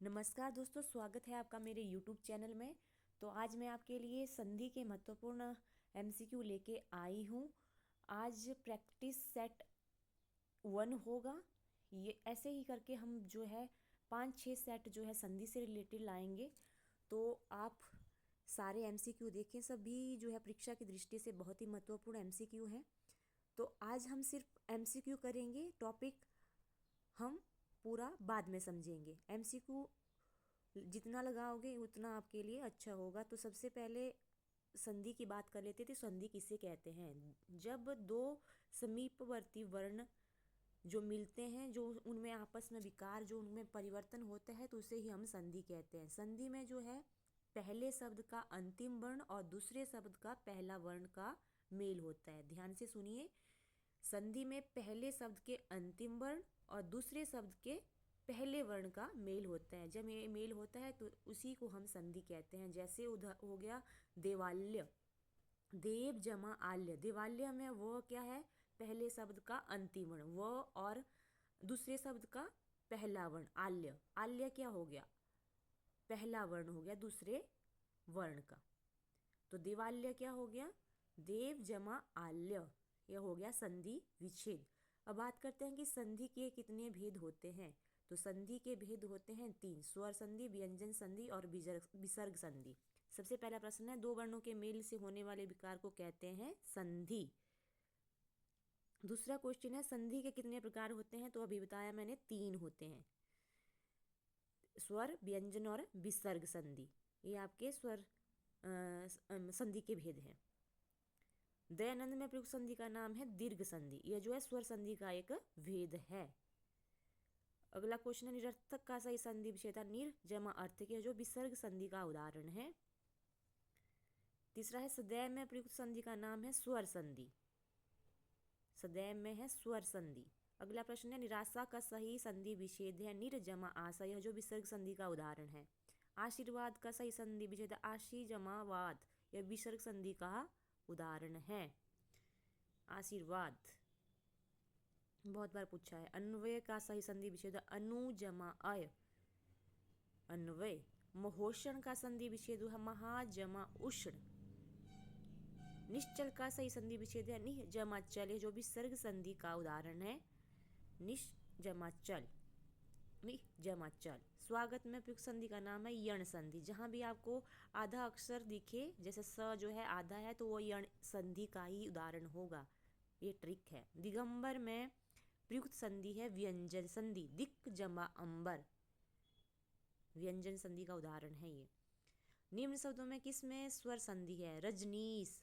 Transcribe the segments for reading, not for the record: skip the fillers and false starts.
नमस्कार दोस्तों, स्वागत है आपका मेरे YouTube चैनल में। तो आज मैं आपके लिए संधि के महत्वपूर्ण MCQ लेके आई हूँ। आज प्रैक्टिस सेट 1 होगा। ये ऐसे ही करके हम जो है 5-6 सेट जो है संधि से रिलेटेड लाएंगे। तो आप सारे MCQ देखें, सभी जो है परीक्षा की दृष्टि से बहुत ही महत्वपूर्ण MCQ हैं। तो आज हम सिर्फ MCQ करेंगे, टॉपिक हम पूरा बाद में समझेंगे। MCQ जितना लगाओगे उतना आपके लिए अच्छा होगा। तो सबसे पहले संधि की बात कर लेते थे। संधि किसे कहते हैं? जब दो समीपवर्ती वर्ण जो मिलते हैं, जो उनमें आपस में विकार, जो उनमें परिवर्तन होता है, तो उसे ही हम संधि कहते हैं। संधि में जो है पहले शब्द का अंतिम वर्ण और दूसरे शब्द का पहला वर्ण का मेल होता है। ध्यान से सुनिए, संधि में पहले शब्द के अंतिम वर्ण और दूसरे शब्द के पहले वर्ण का मेल होता है। जब ये मेल होता है तो उसी को हम संधि कहते हैं। जैसे उधर हो गया देवाल्य, देव जमा आल्य। देवाल्य में वो क्या है? पहले शब्द का अंतिम वर्ण वो और दूसरे शब्द का पहला वर्ण आल्य। आल्य क्या हो गया? पहला वर्ण हो गया दूसरे वर्ण का। तो देवाल्य क्या हो गया? देव जमा आल्य। यह हो गया संधि विच्छेद। अब बात करते हैं कि संधि के कितने भेद होते हैं। तो संधि के भेद होते हैं 3: स्वर संधि, व्यंजन संधि और विसर्ग संधि। सबसे पहला प्रश्न है, दो वर्णों के मेल से होने वाले विकार को कहते हैं संधि। दूसरा क्वेश्चन है, संधि के कितने प्रकार होते हैं? तो अभी बताया मैंने 3 होते हैं: स्वर, व्यंजन और विसर्ग संधि। ये आपके स्वर संधि के भेद हैं। दयानंद में प्रयुक्त संधि का नाम है दीर्घ संधि। यह जो है स्वर संधि का एक भेद है। अगला क्वेश्चन है, निरर्थक का सही संधि विषेदता निर जमा अर्थ के, जो विसर्ग संधि का उदाहरण है। तीसरा है, सदैव में प्रयुक्त संधि का नाम है स्वर संधि। सदैव में है स्वर संधि। अगला प्रश्न है, निराशा का सही संधि विच्छेद है निर जमा आशा, यह जो विसर्ग संधि का उदाहरण है। आशीर्वाद का सही संधि विच्छेद आशी जमा वाद, यह विसर्ग संधि का उदाहरण है। आशीर्वाद बहुत बार पूछा है। अन्वय का सही संधि विच्छेद अनु जमा अय, अन्वय। महोषण का संधि विच्छेद है महा जमा उष्ण। निश्चल का सही संधि विच्छेद है निह जमा चल, जो विसर्ग संधि का उदाहरण है। निश जमा चल, निह जमा चल। स्वागत में प्रयुक्त संधि का नाम है यण संधि। जहां भी आपको आधा अक्षर दिखे, जैसे स जो है आधा है, तो वो यण संधि का ही उदाहरण होगा। ये ट्रिक है। दिगंबर में प्रयुक्त संधि है व्यंजन संधि। दिक जमा अंबर, व्यंजन संधि का उदाहरण है ये। निम्न शब्दों में किस में स्वर संधि है? रजनीश।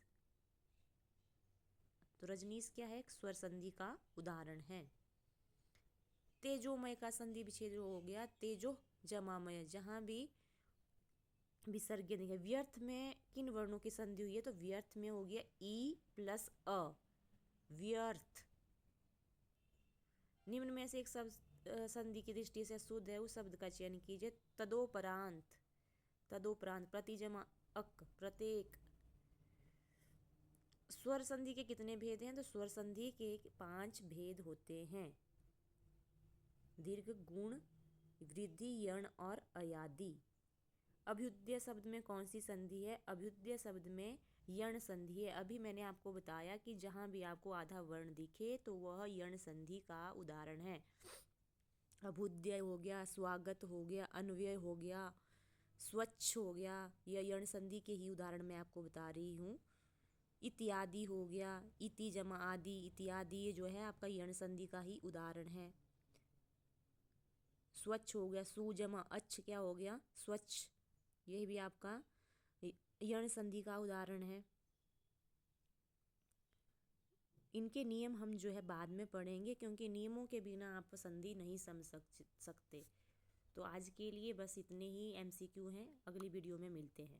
तो रजनीश क्या है? स्वर संधि का उदाहरण है। तेजोमय का संधि विच्छेद हो गया तेजो जमामय, जहां भी विसर्ग नहीं है। व्यर्थ में किन वर्णों की संधि हुई है? तो व्यर्थ में हो गया ई प्लस अ, व्यर्थ। निम्न में से एक शब्द संधि की दृष्टि से शुद्ध है, उस शब्द का चयन कीजिए। तदोपरांत, तदोपरांत। प्रति जमा अक, प्रत्येक। स्वर संधि के कितने भेद हैं? तो स्वर संधि के 5 भेद होते हैं: दीर्घ, गुण, वृद्धि, यण और अयादि। अभ्युदय शब्द में कौन सी संधि है? अभ्युदय शब्द में यण संधि है। अभी मैंने आपको बताया कि जहां भी आपको आधा वर्ण दिखे तो वह यण संधि का उदाहरण है। अभ्युदय हो गया, स्वागत हो गया, अन्वय हो गया, स्वच्छ हो गया, यह यण संधि के ही उदाहरण मैं आपको बता रही हूँ। इत्यादि हो गया, इति जमा आदि, इत्यादि, ये जो है आपका यण संधि का ही उदाहरण है। स्वच्छ हो गया, सु जमा अच्छ, क्या हो गया? स्वच्छ। यह भी आपका यण संधि का उदाहरण है। इनके नियम हम जो है बाद में पढ़ेंगे, क्योंकि नियमों के बिना आप संधि नहीं समझ सकते। तो आज के लिए बस इतने ही MCQ हैं। अगली वीडियो में मिलते हैं।